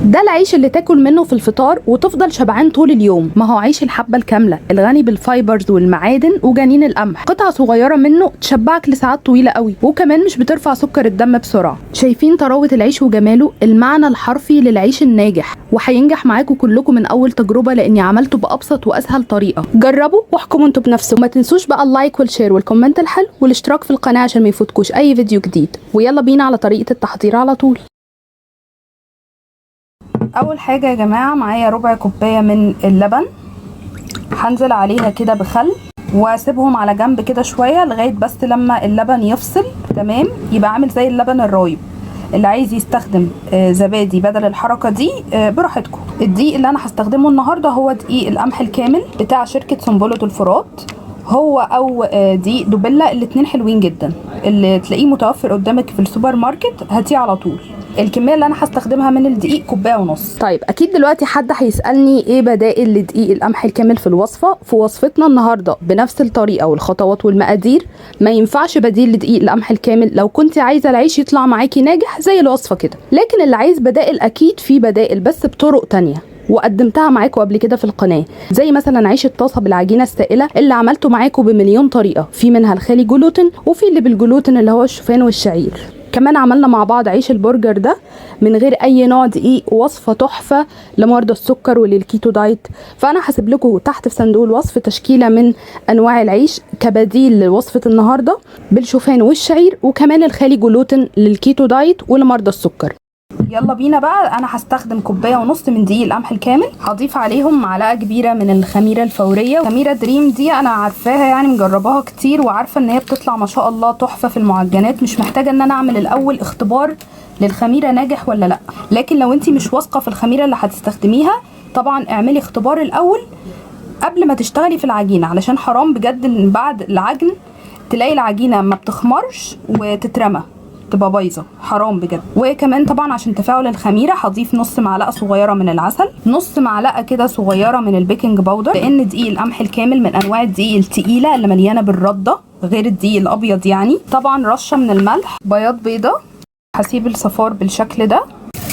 ده العيش اللي تاكل منه في الفطار وتفضل شبعان طول اليوم. ما هو عيش الحبة الكاملة الغني بالفايبرز والمعادن وجنين القمح، قطعة صغيرة منه تشبعك لساعات طويلة قوي، وكمان مش بترفع سكر الدم بسرعة. شايفين طراوة العيش وجماله؟ المعنى الحرفي للعيش الناجح، وهينجح معاكم كلكم من اول تجربة لاني عملته بأبسط واسهل طريقة. جربوا واحكموا انتوا بنفسكم. ما تنسوش بقى اللايك والشير والكومنت الحلو والاشتراك في القناة عشان ما يفوتكوش اي فيديو جديد. ويلا بينا على طريقة التحضير على طول. اول حاجه يا جماعه معايا ربع كوبايه من اللبن، هنزل عليها كده بخل واسيبهم على جنب كده شويه لغايه بس لما اللبن يفصل تمام، يبقى عامل زي اللبن الرايب. اللي عايز يستخدم زبادي بدل الحركه دي براحتكم. الدقيق اللي انا هستخدمه النهارده هو دقيق القمح الكامل بتاع شركه سنبله الفرات، هو او دقيق دوبيلا، الاتنين حلوين جدا. اللي تلاقيه متوفر قدامك في السوبر ماركت هاتيه على طول. الكميه اللي انا هستخدمها من الدقيق كوبايه ونص. طيب اكيد دلوقتي حد هيسالني ايه بدائل لدقيق القمح الكامل في الوصفه. في وصفتنا النهارده بنفس الطريقه والخطوات والمقادير، ما ينفعش بديل لدقيق القمح الكامل لو كنت عايزه العيش يطلع معاكي ناجح زي الوصفه كده. لكن اللي عايز بدائل اكيد في بدائل بس بطرق تانية وقدمتها معاكم قبل كده في القناه، زي مثلا عيش الطاسه بالعجينه السائله اللي عملته معاكم بمليون طريقه، في منها الخالي جلوتين وفي اللي بالجلوتين اللي هو الشوفان والشعير. كمان عملنا مع بعض عيش البرجر ده من غير اي نوع دقيق، وصفه تحفه لمرضى السكر وللكيتو دايت. فانا هسيب لكم تحت في صندوق الوصف تشكيله من انواع العيش كبديل لوصفه النهارده بالشوفان والشعير، وكمان الخالي جلوتين للكيتو دايت ولمرضى السكر. يلا بينا بقى. انا هستخدم كوبايه ونص من دقيق القمح الكامل، هضيف عليهم معلقه كبيره من الخميره الفوريه. خميره دريم دي انا عارفاها يعني مجرباها كتير وعارفه ان هي بتطلع ما شاء الله تحفه في المعجنات، مش محتاجه ان انا اعمل الاول اختبار للخميره ناجح ولا لا. لكن لو انت مش واثقه في الخميره اللي هتستخدميها طبعا اعملي اختبار الاول قبل ما تشتغلي في العجينه، علشان حرام بجد ان بعد العجن تلاقي العجينه ما بتخمرش وتترمى تبقى بايظه، حرام بجد. وكمان طبعا عشان تفاعل الخميره هضيف نص معلقه صغيره من العسل، نص معلقه كده صغيره من البيكنج باودر، لان دقيق القمح الكامل من انواع الدقيق التقيله اللي مليانه بالرده غير الدقيق الابيض يعني. طبعا رشه من الملح، بياض بيضه، هسيب الصفار بالشكل ده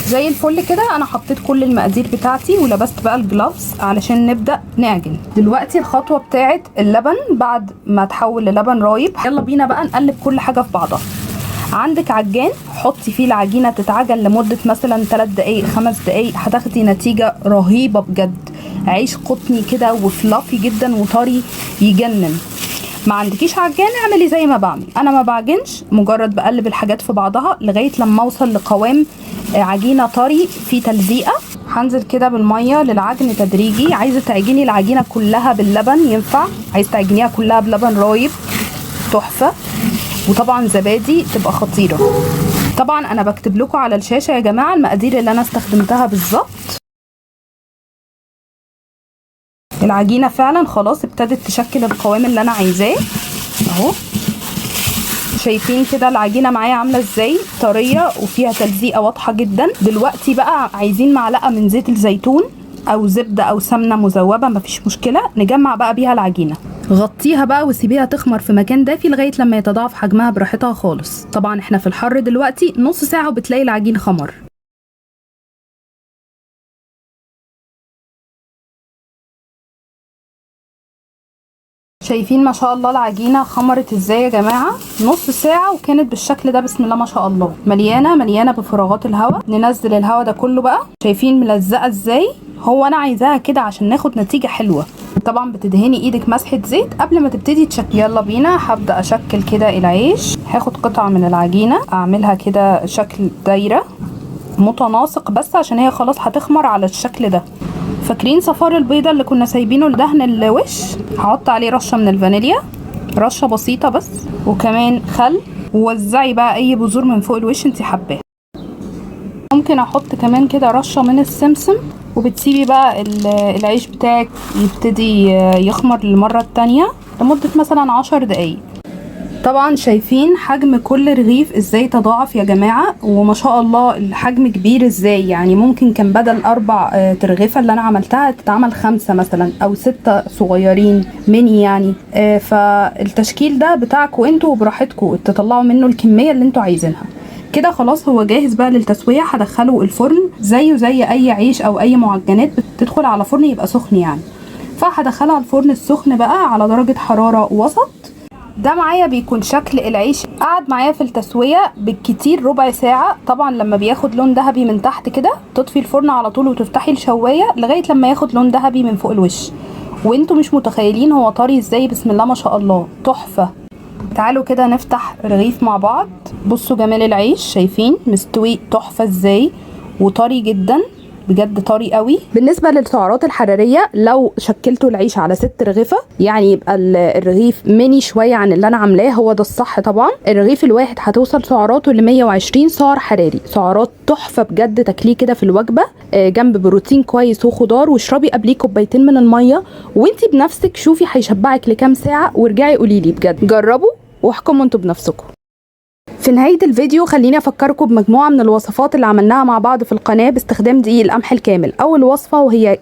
زي الفل كده. انا حطيت كل المقادير بتاعتي ولبست بقى الجلافز علشان نبدا نعجن. دلوقتي الخطوه بتاعت اللبن بعد ما تحول للبن رايب، يلا بينا بقى نقلب كل حاجه في بعضها. عندك عجان حطي فيه العجينه تتعجن لمده مثلا 3 دقايق 5 دقايق، هتاخدي نتيجه رهيبه بجد. عيش قطني كده وفلافي جدا وطري يجنن. ما عندكيش عجان اعملي زي ما بعمل انا، ما بعجنش، مجرد بقلب الحاجات في بعضها لغايه لما اوصل لقوام عجينه طري في تلزيقه. هنزل كده بالميه للعجن تدريجي. عايزه تعجني العجينه كلها باللبن ينفع، عايزه تعجنيها كلها بلبن رايب تحفه، وطبعا زبادي تبقى خطيره. طبعا انا بكتب لكم على الشاشه يا جماعه المقادير اللي انا استخدمتها بالظبط. العجينه فعلا خلاص ابتدت تشكل القوام اللي انا عايزاه اهو. شايفين كده العجينه معايا عامله ازاي، طريه وفيها تلزيقه واضحه جدا. دلوقتي بقى عايزين معلقه من زيت الزيتون او زبده او سمنه مذوبه مفيش مشكله، نجمع بقى بيها العجينه. غطيها بقى وسيبيها تخمر في مكان دافي لغايه لما يتضاعف حجمها براحتها خالص. طبعا احنا في الحر دلوقتي نص ساعه وبتلاقي العجين خمر. شايفين ما شاء الله العجينه خمرت ازاي يا جماعه، نص ساعه وكانت بالشكل ده. بسم الله ما شاء الله، مليانه بفراغات الهواء. ننزل الهواء ده كله بقى. شايفين ملزقه ازاي؟ هو انا عايزاها كده عشان ناخد نتيجه حلوه. طبعا بتدهني ايدك مسحه زيت قبل ما تبتدي تشكل. يلا بينا. هبدا اشكل كده العيش. هاخد قطعه من العجينه اعملها كده شكل دايره متناسق بس عشان هي خلاص هتخمر على الشكل ده. فاكرين صفار البيضه اللي كنا سايبينه لدهن الوش؟ هحط عليه رشه من الفانيليا، رشه بسيطه بس، وكمان خل. ووزعي بقى اي بذور من فوق الوش انت حباها. ممكن احط كمان كده رشه من السمسم. وبتسيبي بقى العيش بتاعك يبتدي يخمر للمره التانية لمده مثلا 10 دقايق. طبعا شايفين حجم كل رغيف ازاي تضاعف يا جماعه، وما شاء الله الحجم كبير ازاي. يعني ممكن كان بدل 4 ترغيفه اللي انا عملتها تتعمل 5 مثلا او 6 صغيرين ميني يعني. فالتشكيل ده بتاعكم انتوا وبراحتكم تطلعوا منه الكميه اللي انتوا عايزينها. كده خلاص هو جاهز بقى للتسويه. هدخله الفرن زيه زي اي عيش او اي معجنات بتدخل على فرن يبقى سخن يعني. فهدخلها على الفرن السخن بقى على درجه حراره وسط. ده معايا بيكون شكل العيش. قعد معايا في التسويه بالكتير ربع ساعه. طبعا لما بياخد لون ذهبي من تحت كده تطفي الفرن على طول وتفتحي الشوايه لغايه لما ياخد لون ذهبي من فوق الوش. وانتوا مش متخيلين هو طري ازاي، بسم الله ما شاء الله، تحفه. تعالوا كده نفتح رغيف مع بعض. بصوا جمال العيش، شايفين مستوي تحفه ازاي وطري جدا، بجد طري قوي. بالنسبه للسعرات الحراريه لو شكلتوا العيش على 6 رغيفه يعني يبقى الرغيف ميني شويه عن اللي انا عاملاه، هو ده الصح طبعا. الرغيف الواحد هتوصل سعراته ل 120 سعر حراري، سعرات تحفه بجد. تاكليه كده في الوجبه جنب بروتين كويس وخضار، واشربي قبليه كوبايتين من الميه وانتي بنفسك شوفي هيشبعك لكام ساعه، وارجعي قولي لي بجد. جربوا واحكموا انتوا بنفسكم. في نهاية الفيديو خليني أفكركم بمجموعة من الوصفات اللي عملناها مع بعض في القناة باستخدام دقيق القمح الكامل. أول وصفة وهي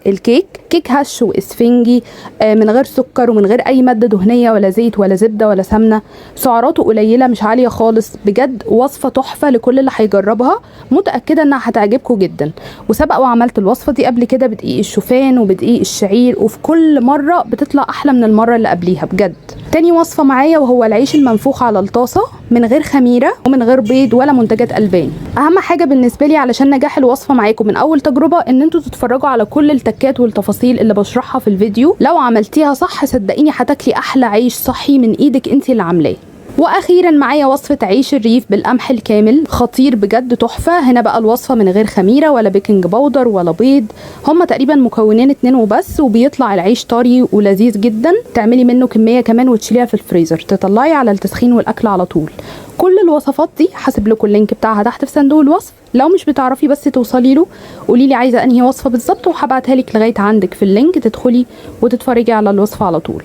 كيك هش وإسفنجي من غير سكر ومن غير أي مادة دهنية ولا زيت ولا زبدة ولا سمنة، سعراته قليلة مش عالية خالص، بجد وصفة تحفة لكل اللي هيجربها، متأكدة إنها هتعجبكم جدا. وسبق وعملت الوصفة دي قبل كده بدقيق الشوفان وبدقيق الشعير، وفي كل مرة بتطلع أحلى من المرة اللي قبليها بجد. تاني وصفة معايا وهو العيش المنفوخ على الطاسة من غير خميرة ومن غير بيض ولا منتجات ألبان. أهم حاجة بالنسبة لي علشان نجاح الوصفة معاكم من أول تجربة إن انتوا تتفرجوا على كل التكات والتفاصيل اللي بشرحها في الفيديو. لو عملتيها صح صدقيني هتاكلي أحلى عيش صحي من إيدك انتي اللي عاملاه. واخيرا معايا وصفه عيش الريف بالقمح الكامل، خطير بجد تحفه. هنا بقى الوصفه من غير خميره ولا بيكنج باودر ولا بيض، هما تقريبا مكونين 2 وبس، وبيطلع العيش طري ولذيذ جدا. تعملي منه كميه كمان وتشيليها في الفريزر، تطلعي على التسخين والاكل على طول. كل الوصفات دي هسيب لكم اللينك بتاعها تحت في صندوق الوصف. لو مش بتعرفي بس توصلي له قولي لي عايزه انهي وصفه بالظبط وهبعتها لك لغايه عندك في اللينك، تدخلي وتتفرجي على الوصفه على طول.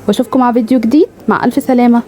واشوفكم مع فيديو جديد، مع الف سلامه.